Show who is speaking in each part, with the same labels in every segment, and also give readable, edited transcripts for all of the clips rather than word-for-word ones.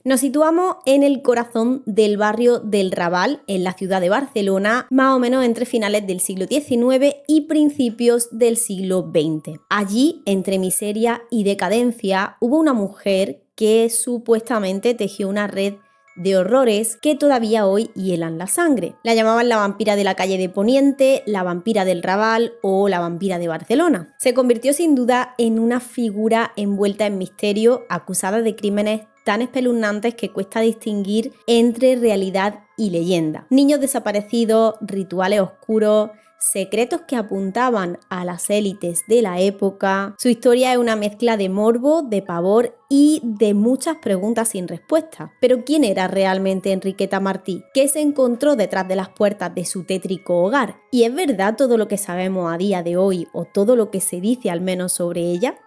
Speaker 1: Nos situamos en el corazón del barrio del Raval, en la ciudad de Barcelona, más o menos entre finales del siglo XIX y principios del siglo XX. Allí, entre miseria y decadencia, hubo una mujer que supuestamente tejió una red de horrores que todavía hoy hielan la sangre. La llamaban la vampira de la calle de Poniente, la vampira del Raval o la vampira de Barcelona. Se convirtió sin duda en una figura envuelta en misterio, acusada de crímenes tan espeluznantes que cuesta distinguir entre realidad y leyenda. Niños desaparecidos, rituales oscuros, secretos que apuntaban a las élites de la época. Su historia es una mezcla de morbo, de pavor y de muchas preguntas sin respuesta. Pero ¿quién era realmente Enriqueta Martí? ¿Qué se encontró detrás de las puertas de su tétrico hogar? ¿Y es verdad todo lo que sabemos a día de hoy o todo lo que se dice al menos sobre ella?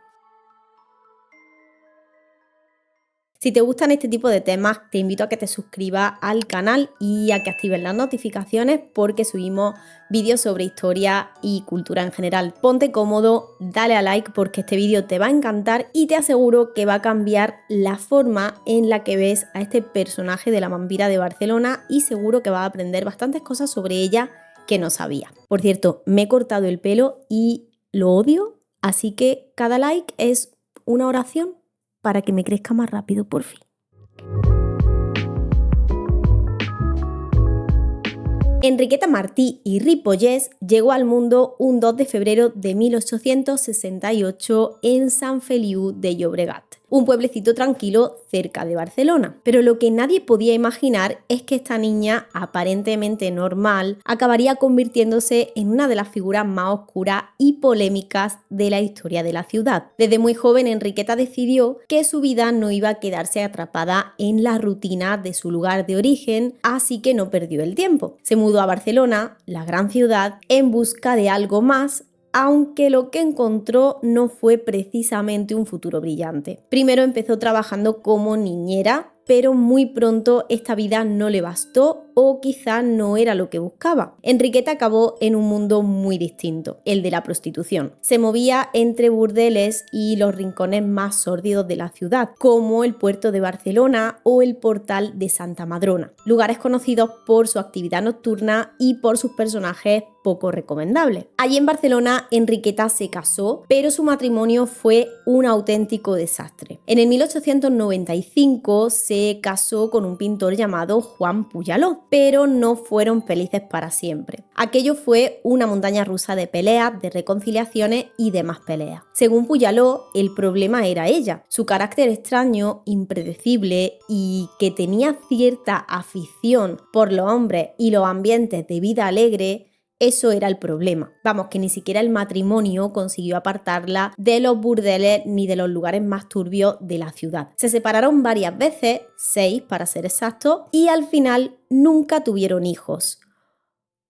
Speaker 1: Si te gustan este tipo de temas, te invito a que te suscribas al canal y a que actives las notificaciones porque subimos vídeos sobre historia y cultura en general. Ponte cómodo, dale a like porque este vídeo te va a encantar y te aseguro que va a cambiar la forma en la que ves a este personaje de la vampira de Barcelona y seguro que vas a aprender bastantes cosas sobre ella que no sabía. Por cierto, me he cortado el pelo y lo odio, así que cada like es una oración para que me crezca más rápido, por fin. Enriqueta Martí y Ripollès llegó al mundo un 2 de febrero de 1868 en Sant Feliu de Llobregat, un pueblecito tranquilo cerca de Barcelona. Pero lo que nadie podía imaginar es que esta niña, aparentemente normal, acabaría convirtiéndose en una de las figuras más oscuras y polémicas de la historia de la ciudad. Desde muy joven, Enriqueta decidió que su vida no iba a quedarse atrapada en la rutina de su lugar de origen, así que no perdió el tiempo. Se mudó a Barcelona, la gran ciudad, en busca de algo más, aunque lo que encontró no fue precisamente un futuro brillante. Primero empezó trabajando como niñera, pero muy pronto esta vida no le bastó o quizá no era lo que buscaba. Enriqueta acabó en un mundo muy distinto, el de la prostitución. Se movía entre burdeles y los rincones más sórdidos de la ciudad, como el puerto de Barcelona o el portal de Santa Madrona, lugares conocidos por su actividad nocturna y por sus personajes poco recomendables. Allí en Barcelona, Enriqueta se casó, pero su matrimonio fue un auténtico desastre. En el 1895 se casó con un pintor llamado Juan Puyaló, pero no fueron felices para siempre. Aquello fue una montaña rusa de peleas, de reconciliaciones y de más peleas. Según Puyaló, el problema era ella, su carácter extraño, impredecible y que tenía cierta afición por los hombres y los ambientes de vida alegre. Eso era el problema. Vamos, que ni siquiera el matrimonio consiguió apartarla de los burdeles ni de los lugares más turbios de la ciudad. Se separaron varias veces, 6 para ser exactos, y al final nunca tuvieron hijos.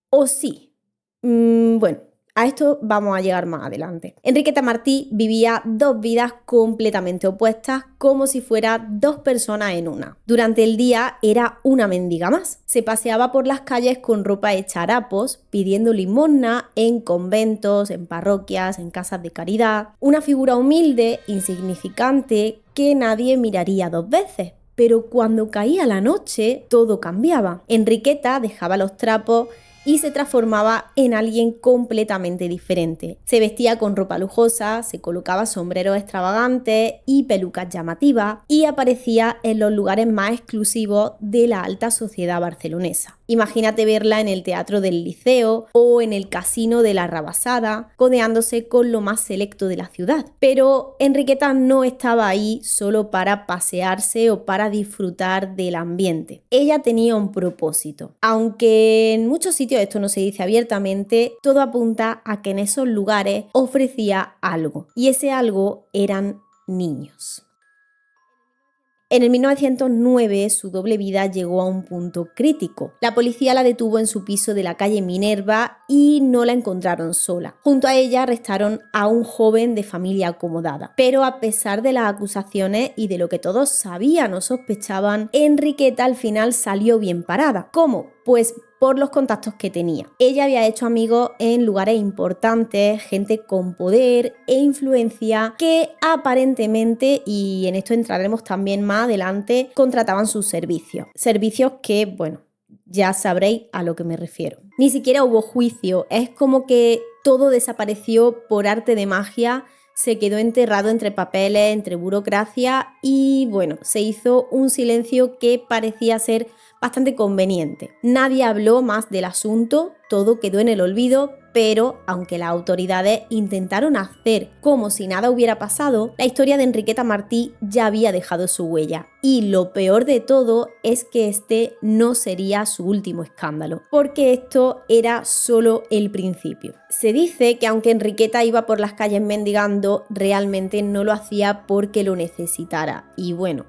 Speaker 1: ¿O sí? Bueno, a esto vamos a llegar más adelante. Enriqueta Martí vivía dos vidas completamente opuestas, como si fueran dos personas en una. Durante el día era una mendiga más. Se paseaba por las calles con ropa hecha harapos, pidiendo limosna en conventos, en parroquias, en casas de caridad. Una figura humilde, insignificante, que nadie miraría dos veces. Pero cuando caía la noche, todo cambiaba. Enriqueta dejaba los trapos y se transformaba en alguien completamente diferente. Se vestía con ropa lujosa, se colocaba sombreros extravagantes y pelucas llamativas y aparecía en los lugares más exclusivos de la alta sociedad barcelonesa. Imagínate verla en el Teatro del Liceo o en el Casino de la Rabasada, codeándose con lo más selecto de la ciudad. Pero Enriqueta no estaba ahí solo para pasearse o para disfrutar del ambiente. Ella tenía un propósito. Aunque en muchos sitios esto no se dice abiertamente, todo apunta a que en esos lugares ofrecía algo. Y ese algo eran niños. En el 1909 su doble vida llegó a un punto crítico. La policía la detuvo en su piso de la calle Minerva y no la encontraron sola. Junto a ella arrestaron a un joven de familia acomodada. Pero a pesar de las acusaciones y de lo que todos sabían o sospechaban, Enriqueta al final salió bien parada. ¿Cómo? Pues por los contactos que tenía. Ella había hecho amigos en lugares importantes, gente con poder e influencia que aparentemente, y en esto entraremos también más adelante, contrataban sus servicios. Servicios que, bueno, ya sabréis a lo que me refiero. Ni siquiera hubo juicio, es como que todo desapareció por arte de magia, se quedó enterrado entre papeles, entre burocracia y bueno, se hizo un silencio que parecía ser bastante conveniente. Nadie habló más del asunto, todo quedó en el olvido, pero aunque las autoridades intentaron hacer como si nada hubiera pasado, la historia de Enriqueta Martí ya había dejado su huella. Y lo peor de todo es que este no sería su último escándalo, porque esto era solo el principio. Se dice que aunque Enriqueta iba por las calles mendigando, realmente no lo hacía porque lo necesitara. Y bueno,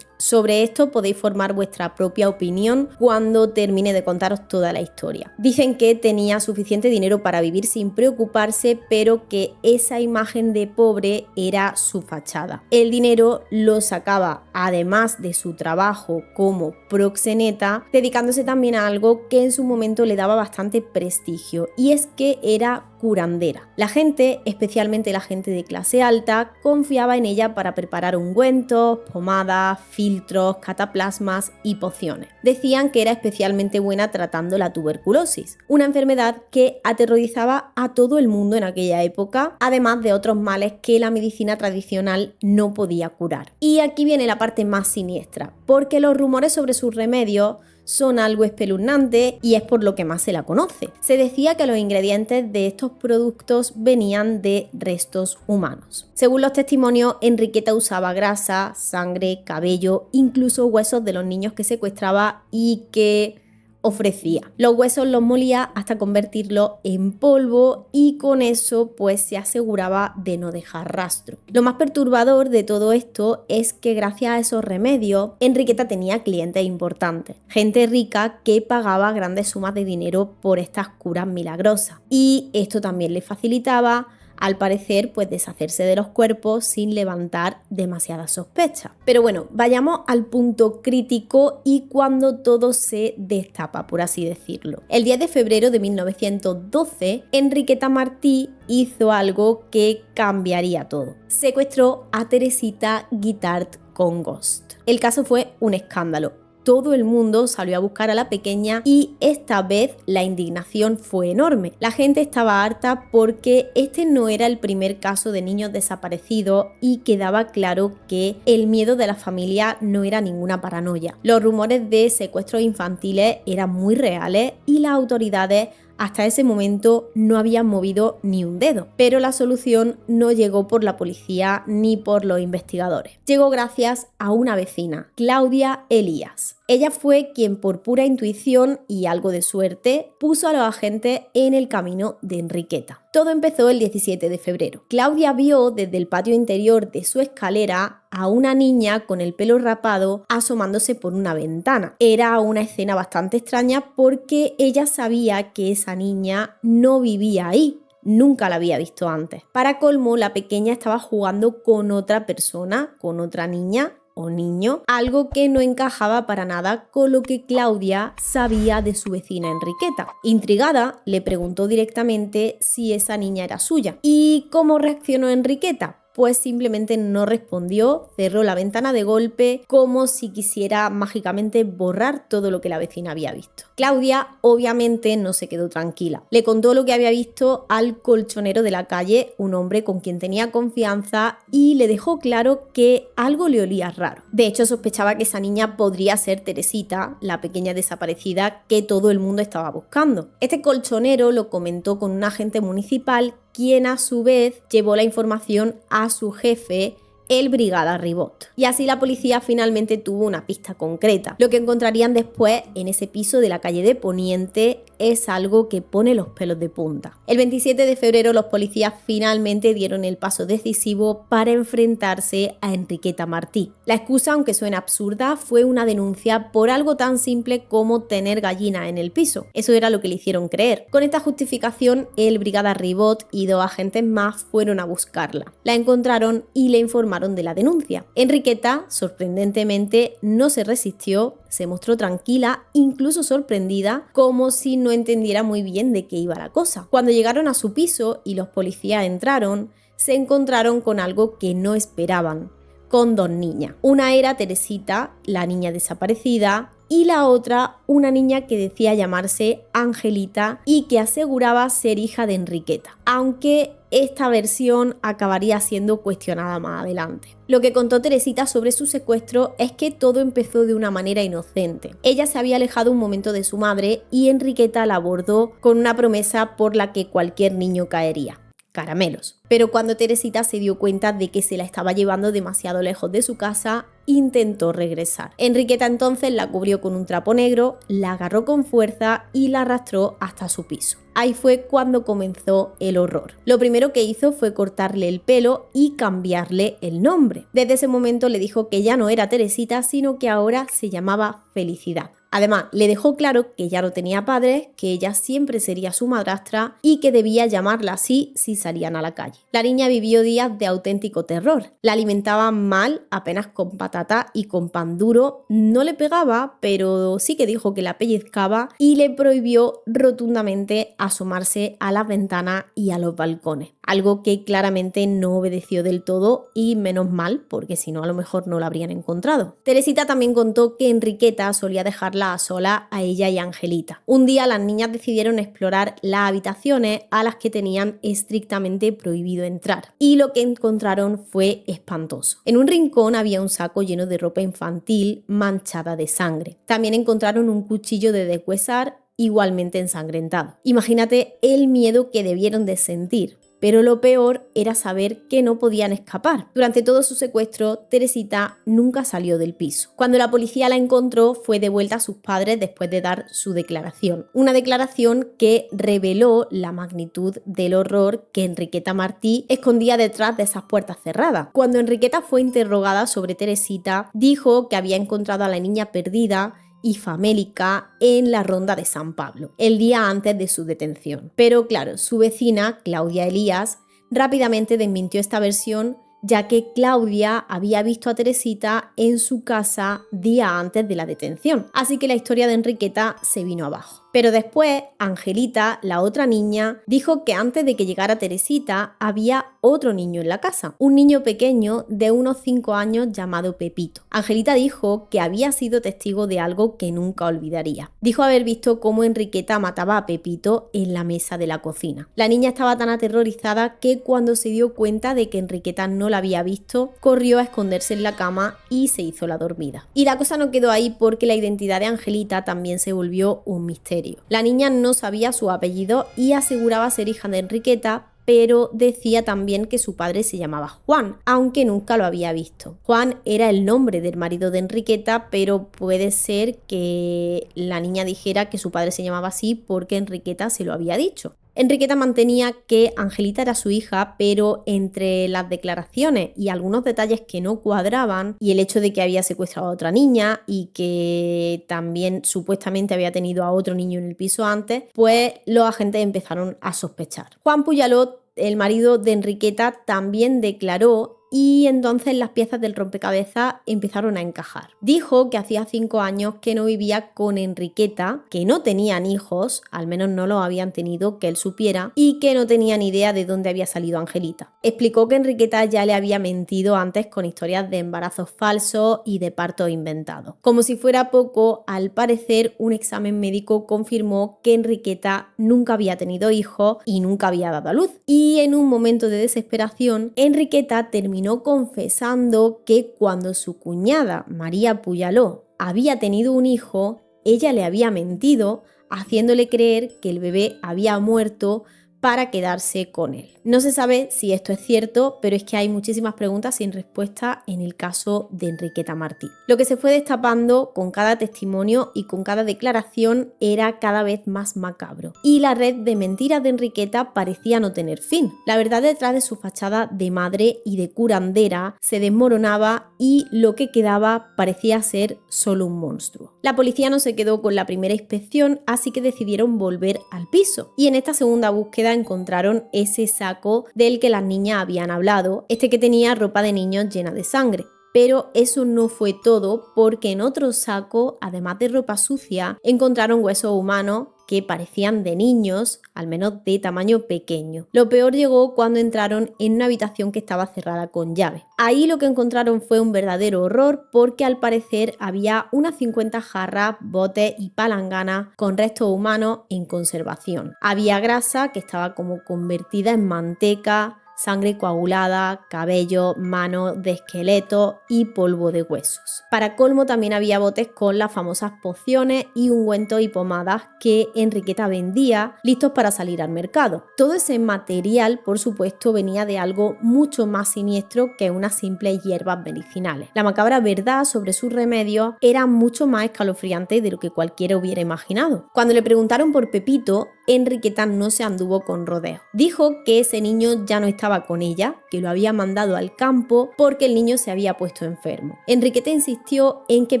Speaker 1: sobre esto podéis formar vuestra propia opinión cuando termine de contaros toda la historia. Dicen que tenía suficiente dinero para vivir sin preocuparse, pero que esa imagen de pobre era su fachada. El dinero lo sacaba, además de su trabajo como proxeneta, dedicándose también a algo que en su momento le daba bastante prestigio, y es que era curandera. La gente, especialmente la gente de clase alta, confiaba en ella para preparar ungüentos, pomadas, filtros, cataplasmas y pociones. Decían que era especialmente buena tratando la tuberculosis, una enfermedad que aterrorizaba a todo el mundo en aquella época, además de otros males que la medicina tradicional no podía curar. Y aquí viene la parte más siniestra, porque los rumores sobre sus remedios son algo espeluznante y es por lo que más se la conoce. Se decía que los ingredientes de estos productos venían de restos humanos. Según los testimonios, Enriqueta usaba grasa, sangre, cabello, incluso huesos de los niños que secuestraba y que ofrecía. Los huesos los molía hasta convertirlos en polvo y con eso pues se aseguraba de no dejar rastro. Lo más perturbador de todo esto es que gracias a esos remedios Enriqueta tenía clientes importantes, gente rica que pagaba grandes sumas de dinero por estas curas milagrosas, y esto también le facilitaba, al parecer, pues deshacerse de los cuerpos sin levantar demasiadas sospechas. Pero bueno, vayamos al punto crítico y cuando todo se destapa, por así decirlo. El 10 de febrero de 1912, Enriqueta Martí hizo algo que cambiaría todo. Secuestró a Teresita Guitart Congost. El caso fue un escándalo. Todo el mundo salió a buscar a la pequeña y esta vez la indignación fue enorme. La gente estaba harta porque este no era el primer caso de niños desaparecidos y quedaba claro que el miedo de la familia no era ninguna paranoia. Los rumores de secuestros infantiles eran muy reales y las autoridades hasta ese momento no habían movido ni un dedo, pero la solución no llegó por la policía ni por los investigadores. Llegó gracias a una vecina, Claudia Elías. Ella fue quien por pura intuición y algo de suerte puso a los agentes en el camino de Enriqueta. Todo empezó el 17 de febrero. Claudia vio desde el patio interior de su escalera a una niña con el pelo rapado asomándose por una ventana. Era una escena bastante extraña porque ella sabía que esa niña no vivía ahí. Nunca la había visto antes. Para colmo, la pequeña estaba jugando con otra persona, con otra niña o niño, algo que no encajaba para nada con lo que Claudia sabía de su vecina Enriqueta. Intrigada, le preguntó directamente si esa niña era suya. ¿Y cómo reaccionó Enriqueta? Pues simplemente no respondió, cerró la ventana de golpe como si quisiera mágicamente borrar todo lo que la vecina había visto. Claudia obviamente no se quedó tranquila. Le contó lo que había visto al colchonero de la calle, un hombre con quien tenía confianza, y le dejó claro que algo le olía raro. De hecho, sospechaba que esa niña podría ser Teresita, la pequeña desaparecida que todo el mundo estaba buscando. Este colchonero lo comentó con un agente municipal, quien a su vez llevó la información a su jefe, el brigada Ribot. Y así la policía finalmente tuvo una pista concreta. Lo que encontrarían después en ese piso de la calle de Poniente es algo que pone los pelos de punta. El 27 de febrero los policías finalmente dieron el paso decisivo para enfrentarse a Enriqueta Martí. La excusa, aunque suena absurda, fue una denuncia por algo tan simple como tener gallina en el piso. Eso era lo que le hicieron creer. Con esta justificación, el brigada Ribot y 2 agentes más fueron a buscarla. La encontraron y le informaron de la denuncia. Enriqueta, sorprendentemente, no se resistió se mostró tranquila, incluso sorprendida, como si no entendiera muy bien de qué iba la cosa. Cuando llegaron a su piso y los policías entraron, se encontraron con algo que no esperaban, con dos niñas. Una era Teresita, la niña desaparecida, y la otra una niña que decía llamarse Angelita y que aseguraba ser hija de Enriqueta, aunque esta versión acabaría siendo cuestionada más adelante. Lo que contó Teresita sobre su secuestro es que todo empezó de una manera inocente. Ella se había alejado un momento de su madre y Enriqueta la abordó con una promesa por la que cualquier niño caería: caramelos. Pero cuando Teresita se dio cuenta de que se la estaba llevando demasiado lejos de su casa, intentó regresar. Enriqueta entonces la cubrió con un trapo negro, la agarró con fuerza y la arrastró hasta su piso. Ahí fue cuando comenzó el horror. Lo primero que hizo fue cortarle el pelo y cambiarle el nombre. Desde ese momento le dijo que ya no era Teresita, sino que ahora se llamaba Felicidad. Además, le dejó claro que ya no tenía padres, que ella siempre sería su madrastra y que debía llamarla así si salían a la calle. La niña vivió días de auténtico terror. La alimentaban mal, apenas con patata y con pan duro. No le pegaba, pero sí que dijo que la pellizcaba y le prohibió rotundamente asomarse a las ventanas y a los balcones. Algo que claramente no obedeció del todo y menos mal, porque si no a lo mejor no la habrían encontrado. Teresita también contó que Enriqueta solía dejarla a solas a ella y a Angelita. Un día las niñas decidieron explorar las habitaciones a las que tenían estrictamente prohibido entrar y lo que encontraron fue espantoso. En un rincón había un saco lleno de ropa infantil manchada de sangre. También encontraron un cuchillo de deshuesar igualmente ensangrentado. Imagínate el miedo que debieron de sentir. Pero lo peor era saber que no podían escapar. Durante todo su secuestro, Teresita nunca salió del piso. Cuando la policía la encontró, fue devuelta a sus padres después de dar su declaración. Una declaración que reveló la magnitud del horror que Enriqueta Martí escondía detrás de esas puertas cerradas. Cuando Enriqueta fue interrogada sobre Teresita, dijo que había encontrado a la niña perdida y famélica en la ronda de San Pablo, el día antes de su detención. Pero claro, su vecina, Claudia Elías, rápidamente desmintió esta versión, ya que Claudia había visto a Teresita en su casa día antes de la detención. Así que la historia de Enriqueta se vino abajo. Pero después, Angelita, la otra niña, dijo que antes de que llegara Teresita había otro niño en la casa, un niño pequeño de unos 5 años llamado Pepito. Angelita dijo que había sido testigo de algo que nunca olvidaría. Dijo haber visto cómo Enriqueta mataba a Pepito en la mesa de la cocina. La niña estaba tan aterrorizada que cuando se dio cuenta de que Enriqueta no la había visto, corrió a esconderse en la cama y se hizo la dormida. Y la cosa no quedó ahí porque la identidad de Angelita también se volvió un misterio. La niña no sabía su apellido y aseguraba ser hija de Enriqueta, pero decía también que su padre se llamaba Juan, aunque nunca lo había visto. Juan era el nombre del marido de Enriqueta, pero puede ser que la niña dijera que su padre se llamaba así porque Enriqueta se lo había dicho. Enriqueta mantenía que Angelita era su hija, pero entre las declaraciones y algunos detalles que no cuadraban, y el hecho de que había secuestrado a otra niña y que también supuestamente había tenido a otro niño en el piso antes, pues los agentes empezaron a sospechar. Juan Puyalot, el marido de Enriqueta, también declaró y entonces las piezas del rompecabezas empezaron a encajar. Dijo que hacía 5 años que no vivía con Enriqueta, que no tenían hijos, al menos no los habían tenido, que él supiera, y que no tenía ni idea de dónde había salido Angelita. Explicó que Enriqueta ya le había mentido antes con historias de embarazos falsos y de partos inventados. Como si fuera poco, al parecer un examen médico confirmó que Enriqueta nunca había tenido hijos y nunca había dado a luz. Y en un momento de desesperación, Enriqueta terminó confesando que cuando su cuñada María Puyaló había tenido un hijo, ella le había mentido, haciéndole creer que el bebé había muerto para quedarse con él. No se sabe si esto es cierto, pero es que hay muchísimas preguntas sin respuesta en el caso de Enriqueta Martí. Lo que se fue destapando con cada testimonio y con cada declaración era cada vez más macabro. Y la red de mentiras de Enriqueta parecía no tener fin. La verdad detrás de su fachada de madre y de curandera se desmoronaba y lo que quedaba parecía ser solo un monstruo. La policía no se quedó con la primera inspección, así que decidieron volver al piso. Y en esta segunda búsqueda encontraron ese saco del que las niñas habían hablado, este que tenía ropa de niños llena de sangre. Pero eso no fue todo, porque en otro saco, además de ropa sucia, encontraron huesos humanos que parecían de niños, al menos de tamaño pequeño. Lo peor llegó cuando entraron en una habitación que estaba cerrada con llave. Ahí lo que encontraron fue un verdadero horror, porque al parecer había unas 50 jarras, botes y palanganas con restos humanos en conservación. Había grasa que estaba como convertida en manteca, sangre coagulada, cabello, manos de esqueleto y polvo de huesos. Para colmo también había botes con las famosas pociones y ungüentos y pomadas que Enriqueta vendía listos para salir al mercado. Todo ese material, por supuesto, venía de algo mucho más siniestro que unas simples hierbas medicinales. La macabra verdad sobre sus remedios era mucho más escalofriante de lo que cualquiera hubiera imaginado. Cuando le preguntaron por Pepito, Enriqueta no se anduvo con rodeos. Dijo que ese niño ya no estaba con ella, que lo había mandado al campo porque el niño se había puesto enfermo. Enriqueta insistió en que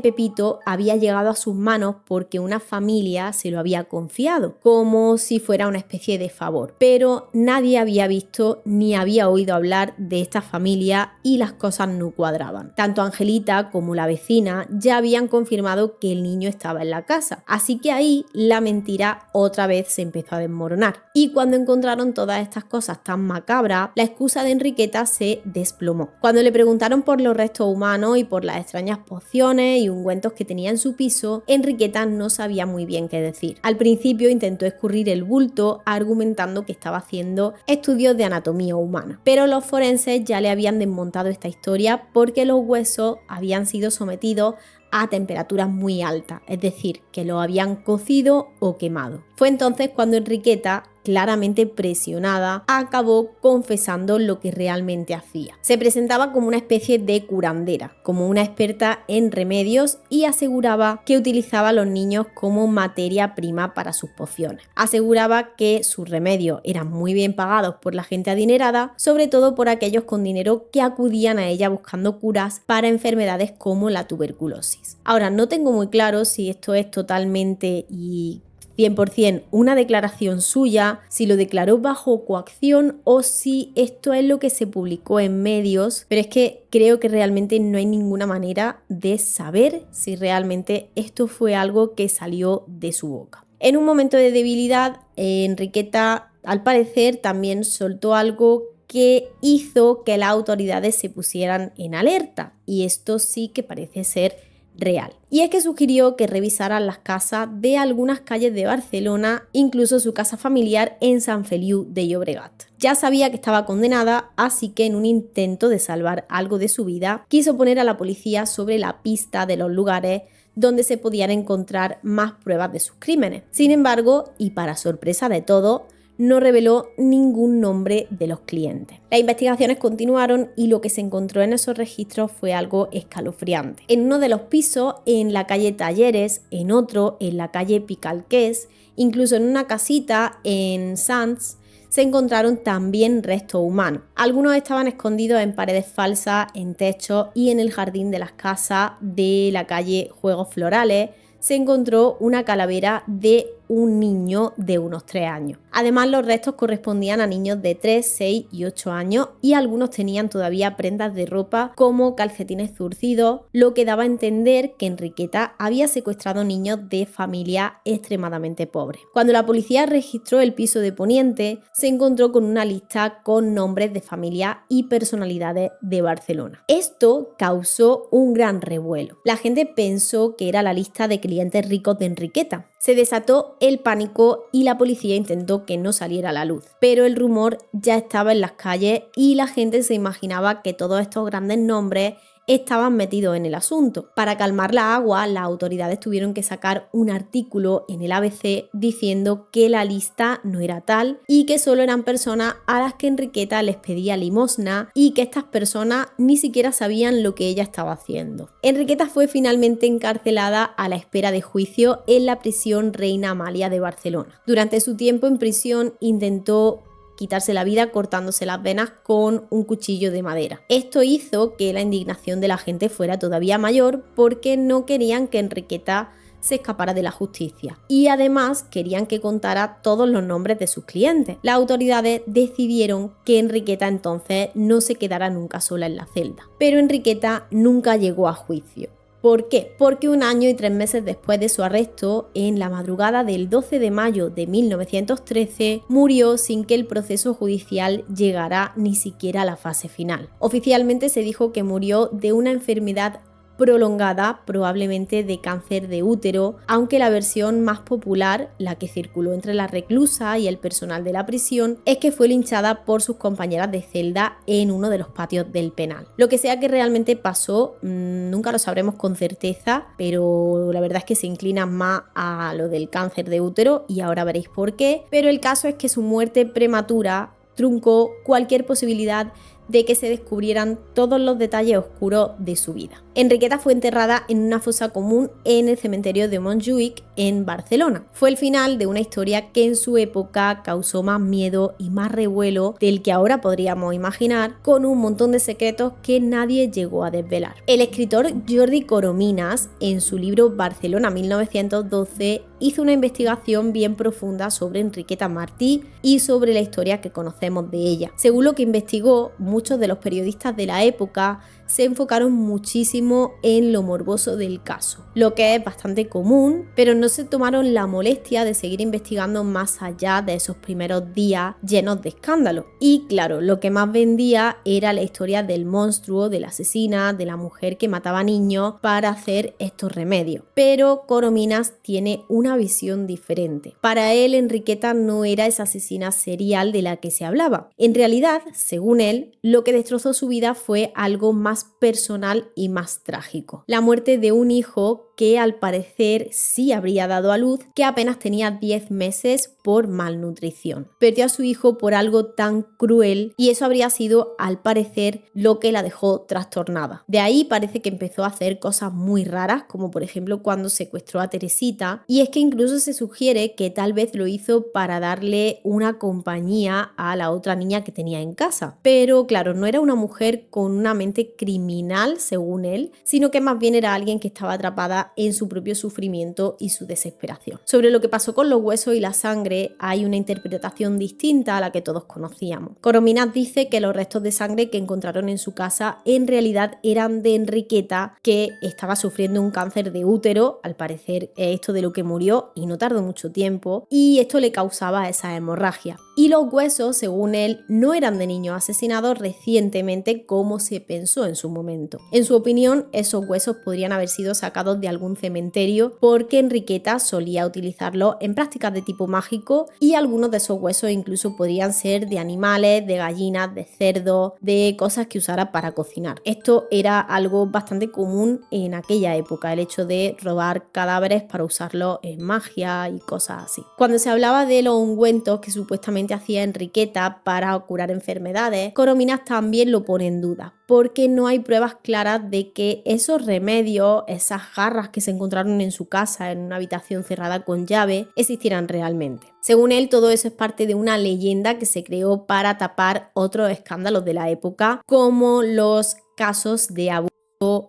Speaker 1: Pepito había llegado a sus manos porque una familia se lo había confiado, como si fuera una especie de favor. Pero nadie había visto ni había oído hablar de esta familia y las cosas no cuadraban. Tanto Angelita como la vecina ya habían confirmado que el niño estaba en la casa, así que ahí la mentira otra vez se empezó a desmoronar. Y cuando encontraron todas estas cosas tan macabras, la excusa de Enriqueta se desplomó. Cuando le preguntaron por los restos humanos y por las extrañas pociones y ungüentos que tenía en su piso, Enriqueta no sabía muy bien qué decir. Al principio intentó escurrir el bulto argumentando que estaba haciendo estudios de anatomía humana, pero los forenses ya le habían desmontado esta historia porque los huesos habían sido sometidos a temperaturas muy altas, es decir, que lo habían cocido o quemado. Fue entonces cuando Enriqueta, claramente presionada, acabó confesando lo que realmente hacía. Se presentaba como una especie de curandera, como una experta en remedios, y aseguraba que utilizaba a los niños como materia prima para sus pociones. Aseguraba que sus remedios eran muy bien pagados por la gente adinerada, sobre todo por aquellos con dinero que acudían a ella buscando curas para enfermedades como la tuberculosis. Ahora, no tengo muy claro si esto es totalmente y 100% una declaración suya, si lo declaró bajo coacción o si esto es lo que se publicó en medios, pero es que creo que realmente no hay ninguna manera de saber si realmente esto fue algo que salió de su boca. En un momento de debilidad, Enriqueta, al parecer, también soltó algo que hizo que las autoridades se pusieran en alerta, y esto sí que parece ser real. Y es que sugirió que revisaran las casas de algunas calles de Barcelona, incluso su casa familiar en Sant Feliu de Llobregat. Ya sabía que estaba condenada, así que en un intento de salvar algo de su vida, quiso poner a la policía sobre la pista de los lugares donde se podían encontrar más pruebas de sus crímenes. Sin embargo, y para sorpresa de todos, no reveló ningún nombre de los clientes. Las investigaciones continuaron y lo que se encontró en esos registros fue algo escalofriante. En uno de los pisos, en la calle Talleres, en otro, en la calle Picalqués, incluso en una casita en Sants, se encontraron también restos humanos. Algunos estaban escondidos en paredes falsas, en techos y en el jardín de las casas de la calle Juegos Florales se encontró una calavera de un niño de unos 3 años. Además, los restos correspondían a niños de 3, 6 y 8 años y algunos tenían todavía prendas de ropa como calcetines zurcidos, lo que daba a entender que Enriqueta había secuestrado niños de familias extremadamente pobres. Cuando la policía registró el piso de Poniente, se encontró con una lista con nombres de familias y personalidades de Barcelona. Esto causó un gran revuelo. La gente pensó que era la lista de clientes ricos de Enriqueta. Se desató el pánico y la policía intentó que no saliera a la luz. Pero el rumor ya estaba en las calles y la gente se imaginaba que todos estos grandes nombres estaban metidos en el asunto. Para calmar la agua, las autoridades tuvieron que sacar un artículo en el ABC diciendo que la lista no era tal y que solo eran personas a las que Enriqueta les pedía limosna y que estas personas ni siquiera sabían lo que ella estaba haciendo. Enriqueta fue finalmente encarcelada a la espera de juicio en la prisión Reina Amalia de Barcelona. Durante su tiempo en prisión intentó quitarse la vida cortándose las venas con un cuchillo de madera. Esto hizo que la indignación de la gente fuera todavía mayor porque no querían que Enriqueta se escapara de la justicia. Y además querían que contara todos los nombres de sus clientes. Las autoridades decidieron que Enriqueta entonces no se quedara nunca sola en la celda. Pero Enriqueta nunca llegó a juicio. ¿Por qué? Porque 1 año y 3 meses después de su arresto, en la madrugada del 12 de mayo de 1913, murió sin que el proceso judicial llegara ni siquiera a la fase final. Oficialmente se dijo que murió de una enfermedad prolongada, probablemente de cáncer de útero, aunque la versión más popular, la que circuló entre la reclusa y el personal de la prisión, es que fue linchada por sus compañeras de celda en uno de los patios del penal. Lo que sea que realmente pasó, nunca lo sabremos con certeza, pero la verdad es que se inclina más a lo del cáncer de útero y ahora veréis por qué. Pero el caso es que su muerte prematura truncó cualquier posibilidad de que se descubrieran todos los detalles oscuros de su vida. Enriqueta fue enterrada en una fosa común en el cementerio de Montjuïc, en Barcelona. Fue el final de una historia que en su época causó más miedo y más revuelo del que ahora podríamos imaginar, con un montón de secretos que nadie llegó a desvelar. El escritor Jordi Corominas, en su libro Barcelona 1912, hizo una investigación bien profunda sobre Enriqueta Martí y sobre la historia que conocemos de ella. Según lo que investigó, muchos de los periodistas de la época se enfocaron muchísimo en lo morboso del caso, lo que es bastante común, pero no se tomaron la molestia de seguir investigando más allá de esos primeros días llenos de escándalo. Y claro, lo que más vendía era la historia del monstruo, de la asesina, de la mujer que mataba niños para hacer estos remedios. Pero Corominas tiene una visión diferente. Para él, Enriqueta no era esa asesina serial de la que se hablaba. En realidad, según él, lo que destrozó su vida fue algo más personal y más trágico. La muerte de un hijo que al parecer sí habría dado a luz, que apenas tenía 10 meses por malnutrición. Perdió a su hijo por algo tan cruel y eso habría sido, al parecer, lo que la dejó trastornada. De ahí parece que empezó a hacer cosas muy raras, como por ejemplo cuando secuestró a Teresita, y es que incluso se sugiere que tal vez lo hizo para darle una compañía a la otra niña que tenía en casa. Pero claro, no era una mujer con una mente criminal, según él, sino que más bien era alguien que estaba atrapada en su propio sufrimiento y su desesperación. Sobre lo que pasó con los huesos y la sangre hay una interpretación distinta a la que todos conocíamos. Corominas dice que los restos de sangre que encontraron en su casa en realidad eran de Enriqueta, que estaba sufriendo un cáncer de útero, al parecer esto de lo que murió y no tardó mucho tiempo, y esto le causaba esa hemorragia. Y los huesos, según él, no eran de niños asesinados recientemente como se pensó en su momento. En su opinión, esos huesos podrían haber sido sacados de algún cementerio porque Enriqueta solía utilizarlos en prácticas de tipo mágico y algunos de esos huesos incluso podrían ser de animales, de gallinas, de cerdos, de cosas que usara para cocinar. Esto era algo bastante común en aquella época, el hecho de robar cadáveres para usarlos en magia y cosas así. Cuando se hablaba de los ungüentos que supuestamente hacía Enriqueta para curar enfermedades, Corominas también lo pone en duda, porque no hay pruebas claras de que esos remedios, esas jarras que se encontraron en su casa en una habitación cerrada con llave, existieran realmente. Según él, todo eso es parte de una leyenda que se creó para tapar otros escándalos de la época, como los casos de abuso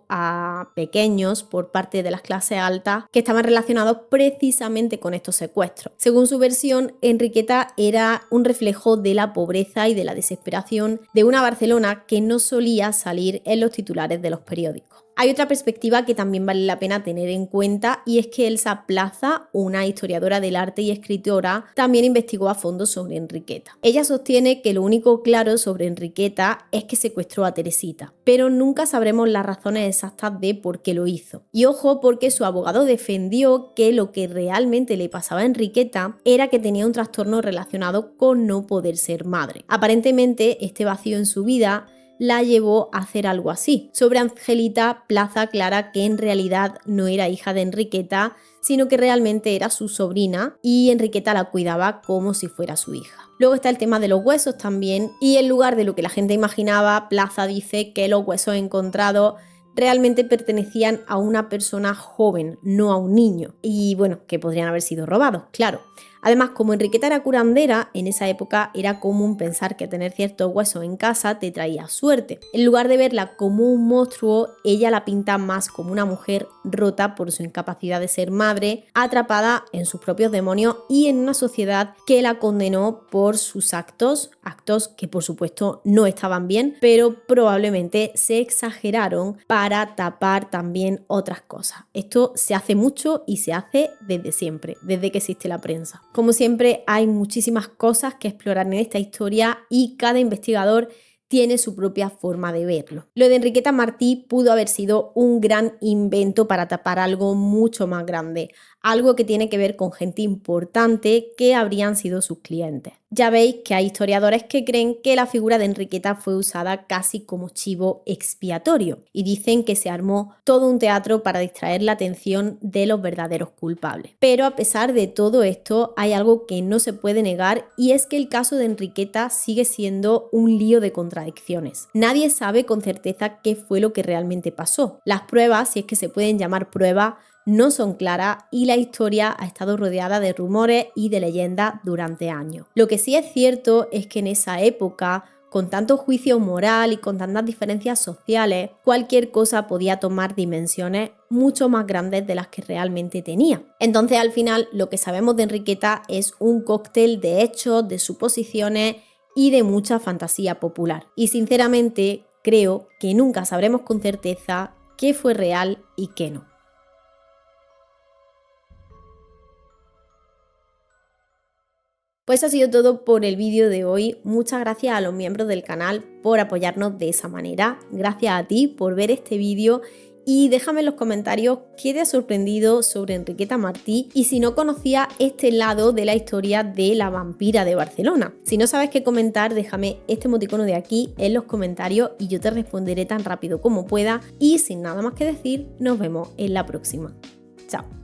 Speaker 1: a pequeños por parte de las clases altas que estaban relacionados precisamente con estos secuestros. Según su versión, Enriqueta era un reflejo de la pobreza y de la desesperación de una Barcelona que no solía salir en los titulares de los periódicos. Hay otra perspectiva que también vale la pena tener en cuenta y es que Elsa Plaza, una historiadora del arte y escritora, también investigó a fondo sobre Enriqueta. Ella sostiene que lo único claro sobre Enriqueta es que secuestró a Teresita, pero nunca sabremos las razones exactas de por qué lo hizo. Y ojo, porque su abogado defendió que lo que realmente le pasaba a Enriqueta era que tenía un trastorno relacionado con no poder ser madre. Aparentemente, este vacío en su vida la llevó a hacer algo así. Sobre Angelita, Plaza aclara que en realidad no era hija de Enriqueta, sino que realmente era su sobrina y Enriqueta la cuidaba como si fuera su hija. Luego está el tema de los huesos también, y en lugar de lo que la gente imaginaba, Plaza dice que los huesos encontrados realmente pertenecían a una persona joven, no a un niño, y bueno, que podrían haber sido robados, claro. Además, como Enriqueta era curandera, en esa época era común pensar que tener ciertos huesos en casa te traía suerte. En lugar de verla como un monstruo, ella la pinta más como una mujer rota por su incapacidad de ser madre, atrapada en sus propios demonios y en una sociedad que la condenó por sus actos que por supuesto no estaban bien, pero probablemente se exageraron para tapar también otras cosas. Esto se hace mucho y se hace desde siempre, desde que existe la prensa. Como siempre, hay muchísimas cosas que explorar en esta historia y cada investigador tiene su propia forma de verlo. Lo de Enriqueta Martí pudo haber sido un gran invento para tapar algo mucho más grande, algo que tiene que ver con gente importante que habrían sido sus clientes. Ya veis que hay historiadores que creen que la figura de Enriqueta fue usada casi como chivo expiatorio y dicen que se armó todo un teatro para distraer la atención de los verdaderos culpables. Pero a pesar de todo esto, hay algo que no se puede negar y es que el caso de Enriqueta sigue siendo un lío de contradicciones. Nadie sabe con certeza qué fue lo que realmente pasó. Las pruebas, si es que se pueden llamar pruebas, no son claras y la historia ha estado rodeada de rumores y de leyendas durante años. Lo que sí es cierto es que en esa época, con tanto juicio moral y con tantas diferencias sociales, cualquier cosa podía tomar dimensiones mucho más grandes de las que realmente tenía. Entonces, al final, lo que sabemos de Enriqueta es un cóctel de hechos, de suposiciones y de mucha fantasía popular. Y sinceramente, creo que nunca sabremos con certeza qué fue real y qué no. Pues eso ha sido todo por el vídeo de hoy. Muchas gracias a los miembros del canal por apoyarnos de esa manera. Gracias a ti por ver este vídeo y déjame en los comentarios qué te ha sorprendido sobre Enriqueta Martí y si no conocías este lado de la historia de la vampira de Barcelona. Si no sabes qué comentar, déjame este emoticono de aquí en los comentarios y yo te responderé tan rápido como pueda. Y sin nada más que decir, nos vemos en la próxima. Chao.